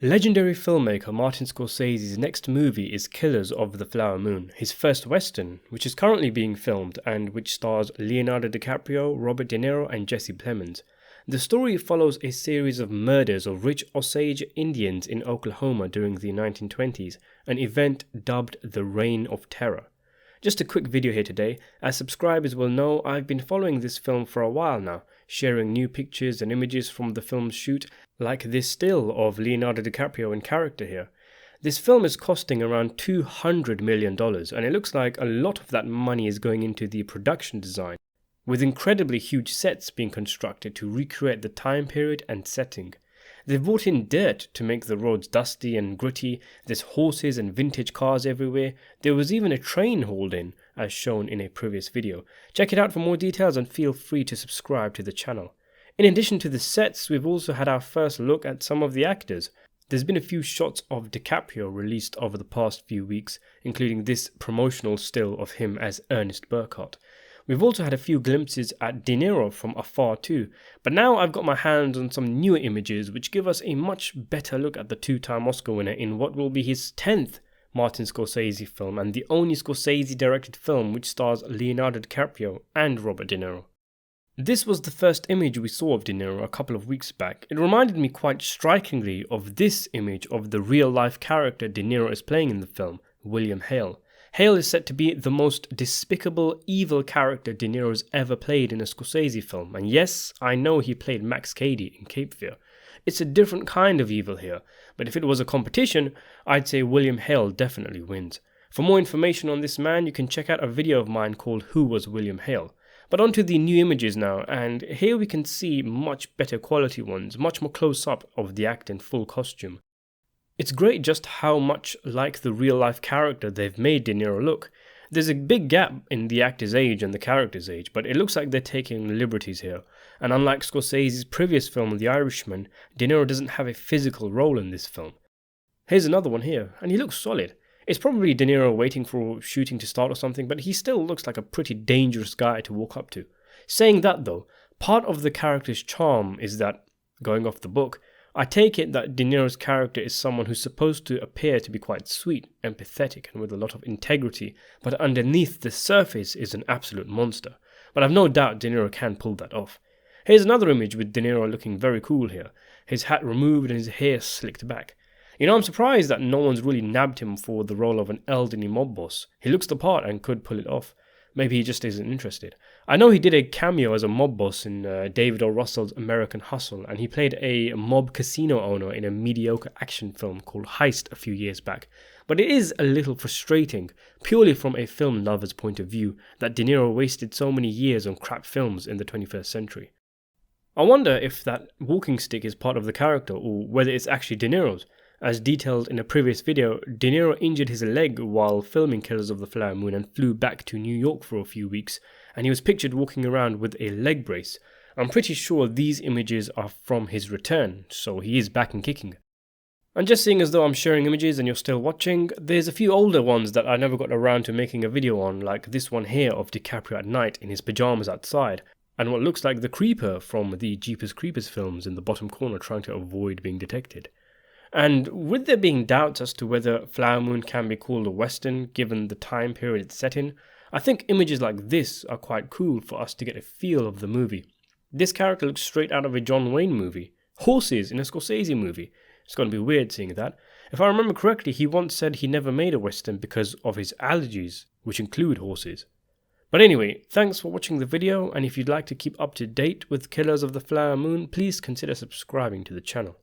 Legendary filmmaker Martin Scorsese's next movie is Killers of the Flower Moon, his first western, which is currently being filmed and which stars Leonardo DiCaprio, Robert De Niro and Jesse Plemons. The story follows a series of murders of rich Osage Indians in Oklahoma during the 1920s, an event dubbed the Reign of Terror. Just a quick video here today. As subscribers will know, I've been following this film for a while now, sharing new pictures and images from the film's shoot, like this still of Leonardo DiCaprio in character here. This film is costing around $200 million, and it looks like a lot of that money is going into the production design, with incredibly huge sets being constructed to recreate the time period and setting. They've brought in dirt to make the roads dusty and gritty, there's horses and vintage cars everywhere, there was even a train hauled in, as shown in a previous video. Check it out for more details and feel free to subscribe to the channel. In addition to the sets, we've also had our first look at some of the actors. There's been a few shots of DiCaprio released over the past few weeks, including this promotional still of him as Ernest Burkhart. We've also had a few glimpses at De Niro from afar too, but now I've got my hands on some newer images which give us a much better look at the two-time Oscar winner in what will be his 10th Martin Scorsese film and the only Scorsese-directed film which stars Leonardo DiCaprio and Robert De Niro. This was the first image we saw of De Niro a couple of weeks back. It reminded me quite strikingly of this image of the real-life character De Niro is playing in the film, William Hale. Hale is said to be the most despicable, evil character De Niro's ever played in a Scorsese film, and yes, I know he played Max Cady in Cape Fear. It's a different kind of evil here, but if it was a competition, I'd say William Hale definitely wins. For more information on this man, you can check out a video of mine called Who Was William Hale? But onto the new images now, and here we can see much better quality ones, much more close up of the actor in full costume. It's great just how much like the real-life character they've made De Niro look. There's a big gap in the actor's age and the character's age, but it looks like they're taking liberties here. And unlike Scorsese's previous film, The Irishman, De Niro doesn't have a physical role in this film. Here's another one here, and he looks solid. It's probably De Niro waiting for shooting to start or something, but he still looks like a pretty dangerous guy to walk up to. Saying that though, part of the character's charm is that, going off the book, I take it that De Niro's character is someone who's supposed to appear to be quite sweet, empathetic and with a lot of integrity, but underneath the surface is an absolute monster. But I've no doubt De Niro can pull that off. Here's another image with De Niro looking very cool here, his hat removed and his hair slicked back. You know, I'm surprised that no one's really nabbed him for the role of an elderly mob boss. He looks the part and could pull it off. Maybe he just isn't interested. I know he did a cameo as a mob boss in David O. Russell's American Hustle, and he played a mob casino owner in a mediocre action film called Heist a few years back. But it is a little frustrating, purely from a film lover's point of view, that De Niro wasted so many years on crap films in the 21st century. I wonder if that walking stick is part of the character, or whether it's actually De Niro's. As detailed in a previous video, De Niro injured his leg while filming Killers of the Flower Moon and flew back to New York for a few weeks, and he was pictured walking around with a leg brace. I'm pretty sure these images are from his return, so he is back and kicking. And just seeing as though I'm sharing images and you're still watching, there's a few older ones that I never got around to making a video on, like this one here of DiCaprio at night in his pyjamas outside, and what looks like the Creeper from the Jeepers Creepers films in the bottom corner trying to avoid being detected. And with there being doubts as to whether Flower Moon can be called a western given the time period it's set in, I think images like this are quite cool for us to get a feel of the movie. This character looks straight out of a John Wayne movie. Horses in a Scorsese movie. It's going to be weird seeing that. If I remember correctly, he once said he never made a western because of his allergies, which include horses. But anyway, thanks for watching the video, and if you'd like to keep up to date with Killers of the Flower Moon, please consider subscribing to the channel.